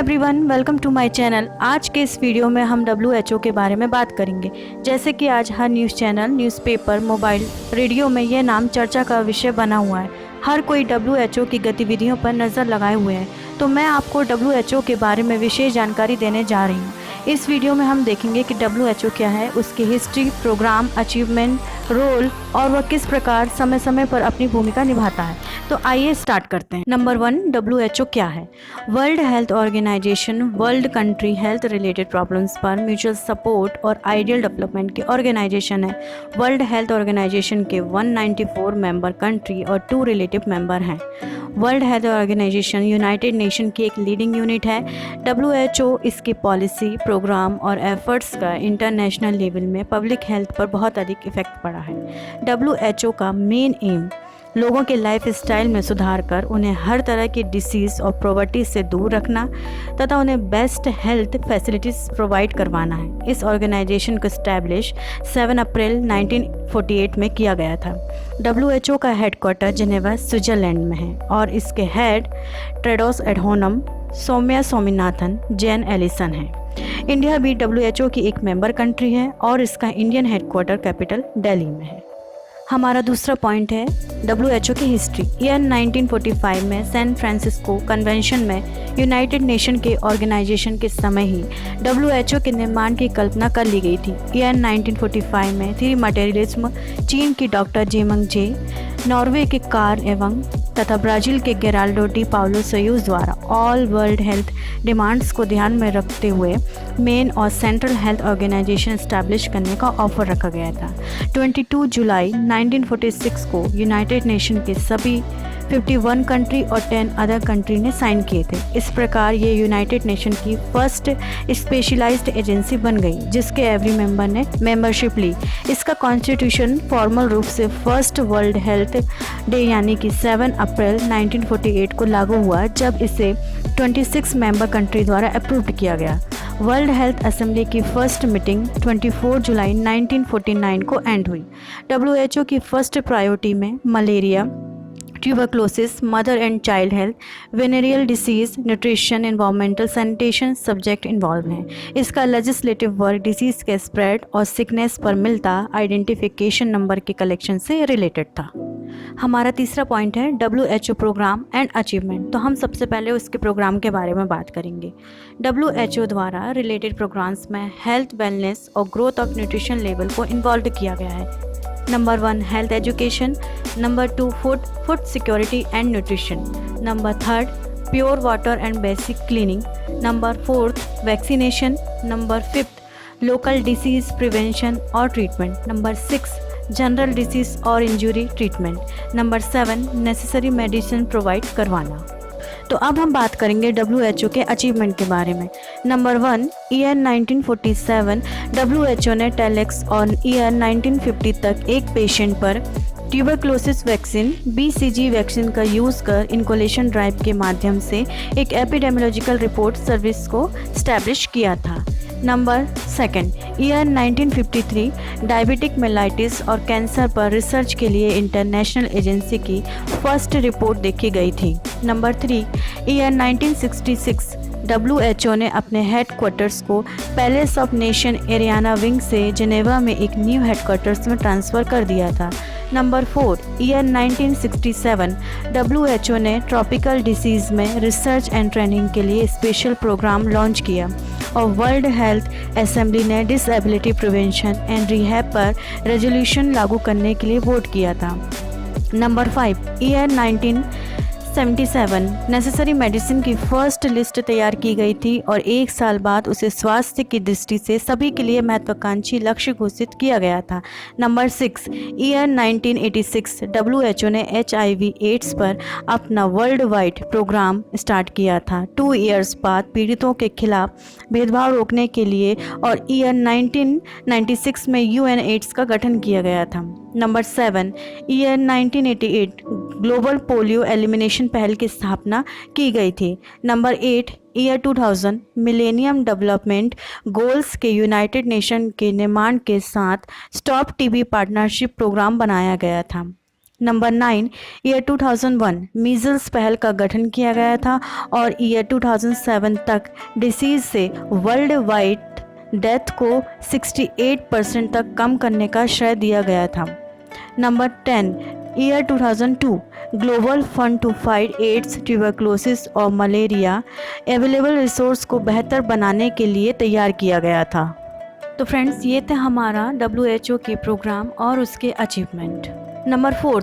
Everyone, welcome to my channel. आज के इस वीडियो में हम WHO के बारे में बात करेंगे। जैसे कि आज हर news channel, newspaper, mobile, radio में यह नाम चर्चा का विषय बना हुआ है। हर कोई WHO की गतिविधियों पर नज़र लगाए हुए है, तो मैं आपको WHO के बारे में विशेष जानकारी देने जा रही हूँ। इस वीडियो में हम देखेंगे कि WHO क्या है, उसकी हिस्ट्री, प्रोग्राम, अचीवमेंट, रोल और वह किस प्रकार समय समय पर अपनी भूमिका निभाता है। तो आइए स्टार्ट करते हैं। नंबर 1, WHO क्या है? World health organization world country health related problems पर म्यूचुअल सपोर्ट और आइडियल डेवलपमेंट की ऑर्गेनाइजेशन है। वर्ल्ड हेल्थ ऑर्गेनाइजेशन के 194 मेंबर कंट्री और 2 रिलेटिव मेंबर हैं। World health organization united nation की एक लीडिंग यूनिट है। WHO इसकी पॉलिसी, प्रोग्राम और एफर्ट्स का इंटरनेशनल लेवल में पब्लिक हेल्थ पर बहुत अधिक इफेक्ट पड़ा है। WHO का मेन एम लोगों के लाइफ स्टाइल में सुधार कर उन्हें हर तरह की डिसीज़ और पॉवर्टी से दूर रखना तथा उन्हें बेस्ट हेल्थ फैसिलिटीज़ प्रोवाइड करवाना है। इस ऑर्गेनाइजेशन को इस्टेब्लिश 7 अप्रैल 1948 में किया गया था। WHO का हेडक्वार्टर जिनेवा, स्विट्ज़रलैंड में है और इसके हेड टेड्रोस एडहानोम सौम्या स्वामीनाथन जेन एलिसन है। इंडिया भी WHO की एक मेंबर कंट्री है और इसका इंडियन हेडक्वार्टर कैपिटल दिल्ली में है। हमारा दूसरा पॉइंट है WHO की हिस्ट्री। ईयर 1945 में सैन फ्रांसिस्को कन्वेंशन में यूनाइटेड नेशन के ऑर्गेनाइजेशन के समय ही WHO के निर्माण की कल्पना कर ली गई थी। ईयर 1945 में थ्री मटेरियलिज्म, चीन की डॉक्टर जेमंग जे, नॉर्वे के कार्ल एवं तथा ब्राज़ील के गेराल्डो डी पाउलो सोयूज़ द्वारा ऑल वर्ल्ड हेल्थ डिमांड्स को ध्यान में रखते हुए मेन और सेंट्रल हेल्थ ऑर्गेनाइजेशन इस्टेब्लिश करने का ऑफर रखा गया था। 22 जुलाई 1946 को यूनाइटेड नेशन के सभी 51 कंट्री और 10 अदर कंट्री ने साइन किए थे। इस प्रकार ये यूनाइटेड नेशन की फर्स्ट स्पेशलाइज्ड एजेंसी बन गई जिसके एवरी मेंबर ने मेंबरशिप ली। इसका कॉन्स्टिट्यूशन फॉर्मल रूप से फर्स्ट वर्ल्ड हेल्थ डे यानी कि 7 अप्रैल 1948 को लागू हुआ, जब इसे 26 मेंबर कंट्री द्वारा अप्रूव किया गया। वर्ल्ड हेल्थ असेंबली की फर्स्ट मीटिंग 24 जुलाई 1949 को एंड हुई। WHO की फर्स्ट प्रायोरिटी में malaria, tuberculosis, mother and child health, venereal disease, nutrition, environmental sanitation subject involve हैं। इसका लेजिस्लेटिव वर्क डिसीज़ के स्प्रेड और सिकनेस पर मिलता आइडेंटिफिकेशन नंबर के कलेक्शन से रिलेटेड था। हमारा तीसरा पॉइंट है WHO प्रोग्राम एंड अचीवमेंट। तो हम सबसे पहले उसके प्रोग्राम के बारे में बात करेंगे। WHO द्वारा रिलेटेड प्रोग्राम्स में हेल्थ, वेलनेस और ग्रोथ ऑफ न्यूट्रिशन लेवल को इन्वॉल्व किया गया है। Number 1 health education, number 2 food security and nutrition, number 3 pure water and basic cleaning, number 4 vaccination, number 5 local disease prevention और ट्रीटमेंट, नंबर 6 जनरल डिसीज़ और injury treatment, number 7 necessary medicine provide करवाना। तो अब हम बात करेंगे WHO के achievement के बारे में। नंबर 1 ईयर 1947 WHO ने टेलेक्स और ईयर 1950 तक एक पेशेंट पर ट्यूबरक्लोसिस वैक्सीन BCG वैक्सीन का यूज़ कर इनकुलेशन ड्राइव के माध्यम से एक एपिडेमियोलॉजिकल रिपोर्ट सर्विस को स्टैब्लिश किया था। नंबर 2 ईयर 1953 डायबिटिक मेलाइटिस और कैंसर पर रिसर्च के लिए इंटरनेशनल एजेंसी की फर्स्ट रिपोर्ट देखी गई थी। नंबर 3 ईयर 1966 WHO ने अपने हेडक्वार्टर्स को palace of nation Ariana wing से जिनेवा में एक न्यू हेडक्वार्टर्स में ट्रांसफ़र कर दिया था। नंबर 4 ईयर 1967 WHO ने ट्रॉपिकल डिसीज़ में रिसर्च एंड ट्रेनिंग के लिए स्पेशल प्रोग्राम लॉन्च किया और वर्ल्ड हेल्थ असेंबली ने डिसेबिलिटी प्रिवेंशन एंड रिहैब पर रेजोल्यूशन लागू करने के लिए वोट किया था। नंबर 5 ईयर 1977 नेसेसरी मेडिसिन की फर्स्ट लिस्ट तैयार की गई थी और एक साल बाद उसे स्वास्थ्य की दृष्टि से सभी के लिए महत्वाकांक्षी लक्ष्य घोषित किया गया था। नंबर 6 ईयर 1986 WHO ने HIV एड्स पर अपना वर्ल्ड वाइड प्रोग्राम स्टार्ट किया था। 2 ईयर्स बाद पीड़ितों के खिलाफ भेदभाव रोकने के लिए और ईयर 1996 में UN एड्स का गठन किया गया था। Number 7 year 1988 global polio elimination पहल की स्थापना की गई थी। Number 8 year 2000 millennium development goals के यूनाइटेड नेशन के निर्माण के साथ स्टॉप TB पार्टनरशिप प्रोग्राम बनाया गया था। नंबर 9, ईयर 2001 मीजल्स पहल का गठन किया गया था और ईयर 2007 तक डिसीज़ से वर्ल्ड वाइड डेथ को 68% तक कम करने का श्रेय दिया गया था। Number 10, year 2002 global fund to fight AIDS, tuberculosis और मलेरिया अवेलेबल रिसोर्स को बेहतर बनाने के लिए तैयार किया गया था। तो फ्रेंड्स, ये थे हमारा WHO के प्रोग्राम और उसके अचीवमेंट। नंबर 4,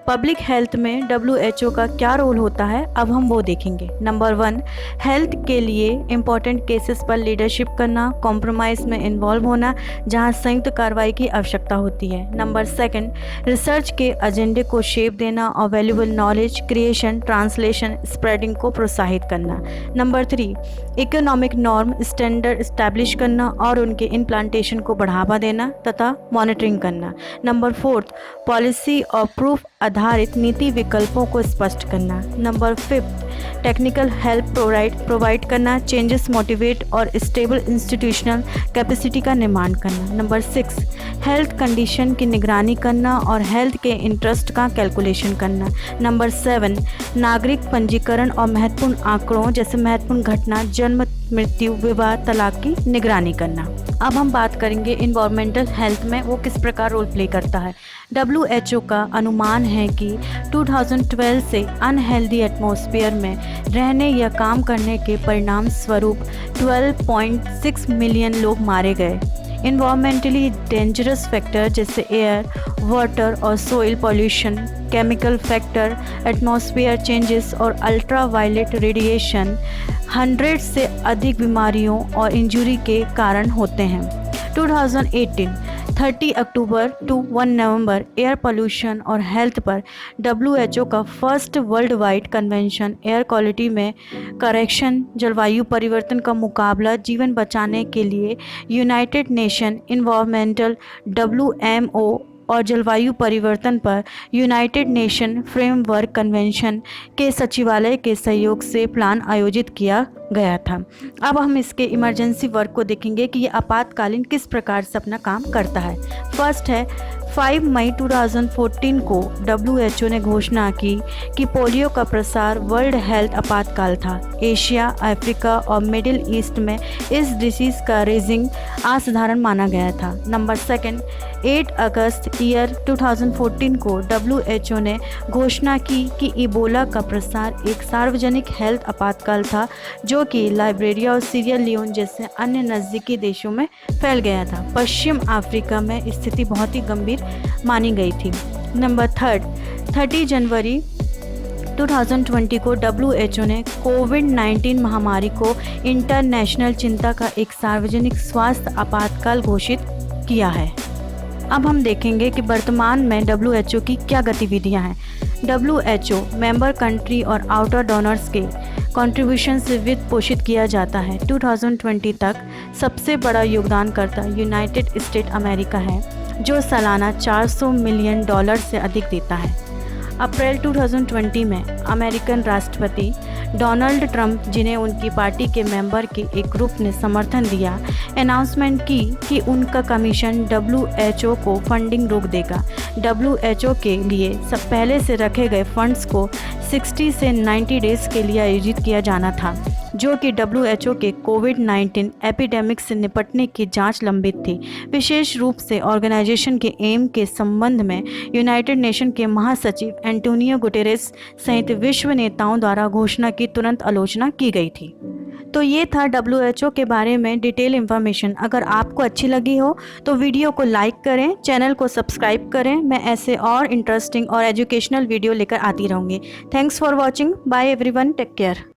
पब्लिक हेल्थ में WHO का क्या रोल होता है, अब हम वो देखेंगे। नंबर 1, हेल्थ के लिए इम्पॉर्टेंट केसेस पर लीडरशिप करना, कॉम्प्रोमाइज़ में इन्वॉल्व होना जहां संयुक्त कार्रवाई की आवश्यकता होती है। नंबर 2, रिसर्च के एजेंडे को शेप देना और valuable knowledge creation, translation, spreading को प्रोत्साहित करना। Number 3, economic norm standard establish करना और उनके इम्प्लांटेशन को बढ़ावा देना तथा मॉनिटरिंग करना। नंबर 4, पॉलिसी और प्रूफ आधारित नीति विकल्पों को स्पष्ट करना। नंबर 5, टेक्निकल हेल्प प्रोवाइड करना, चेंजेस मोटिवेट और स्टेबल इंस्टीट्यूशनल कैपेसिटी का निर्माण करना। नंबर 6, हेल्थ कंडीशन की निगरानी करना और हेल्थ के इंटरेस्ट का कैलकुलेशन करना। नंबर 7, नागरिक पंजीकरण और महत्वपूर्ण आंकड़ों जैसे महत्वपूर्ण घटना, जन्म, मृत्यु, विवाह, तलाक की निगरानी करना। अब हम बात करेंगे इन्वायरमेंटल हेल्थ में वो किस प्रकार रोल प्ले करता है। WHO का अनुमान है कि 2012 से अनहेल्दी एटमॉस्फेयर में रहने या काम करने के परिणाम स्वरूप 12.6 मिलियन लोग मारे गए। इन्वायरमेंटली डेंजरस फैक्टर जैसे एयर, वाटर और soil pollution, chemical factor, atmosphere changes और अल्ट्रावायलेट रेडिएशन 100 से अधिक बीमारियों और इंजरी के कारण होते हैं। 2018 30 अक्टूबर टू 1 नवंबर एयर पोल्यूशन और हेल्थ पर WHO का first world wide convention air quality में करेक्शन, जलवायु परिवर्तन का मुकाबला, जीवन बचाने के लिए यूनाइटेड नेशन इन्वायरमेंटल WMO और जलवायु परिवर्तन पर यूनाइटेड नेशन फ्रेमवर्क कन्वेंशन के सचिवालय के सहयोग से प्लान आयोजित किया गया था। अब हम इसके इमरजेंसी वर्क को देखेंगे कि ये आपातकालीन किस प्रकार से अपना काम करता है। फर्स्ट है 5 मई 2014 को WHO ने घोषणा की कि पोलियो का प्रसार वर्ल्ड हेल्थ आपातकाल था। एशिया, अफ्रीका और मिडिल ईस्ट में इस डिसीज़ का रेजिंग असाधारण माना गया था। नंबर 2, 8 अगस्त ईयर 2014 को WHO ने घोषणा की कि इबोला का प्रसार एक सार्वजनिक हेल्थ आपातकाल था जो कि लाइबेरिया और सीरिया लियोन जैसे अन्य नज़दीकी देशों में फैल गया था। पश्चिम अफ्रीका में स्थिति बहुत ही गंभीर मानी गई थी। नंबर 3, 30 जनवरी 2020 को WHO ने कोविड-19 महामारी को इंटरनेशनल चिंता का एक सार्वजनिक स्वास्थ्य आपातकाल घोषित किया है। अब हम देखेंगे कि वर्तमान में WHO की क्या गतिविधियां हैं। WHO मेंबर कंट्री और आउटर डोनर्स के कंट्रीब्यूशन से वित्त पोषित किया जाता है। 2020 तक सबसे बड़ा योगदानकर्ता यूनाइटेड स्टेट अमेरिका है जो सालाना $400 मिलियन से अधिक देता है। अप्रैल 2020 में अमेरिकन राष्ट्रपति डोनाल्ड ट्रंप, जिन्हें उनकी पार्टी के मेंबर के एक ग्रुप ने समर्थन दिया, अनाउंसमेंट की कि उनका कमीशन WHO को फंडिंग रोक देगा। WHO के लिए सब पहले से रखे गए फंड्स को 60 से 90 डेज़ के लिए आयोजित किया जाना था, जो कि WHO के कोविड-19 एपिडेमिक से निपटने की जांच लंबित थी। विशेष रूप से ऑर्गेनाइजेशन के एम के संबंध में यूनाइटेड नेशन के महासचिव एंटोनियो गुटेरेस सहित विश्व नेताओं द्वारा घोषणा की तुरंत आलोचना की गई थी। तो ये था WHO के बारे में डिटेल इन्फॉर्मेशन। अगर आपको अच्छी लगी हो तो वीडियो को लाइक करें, चैनल को सब्सक्राइब करें। मैं ऐसे और इंटरेस्टिंग और एजुकेशनल वीडियो लेकर आती रहूँगी। Thanks for watching. Bye everyone, take care.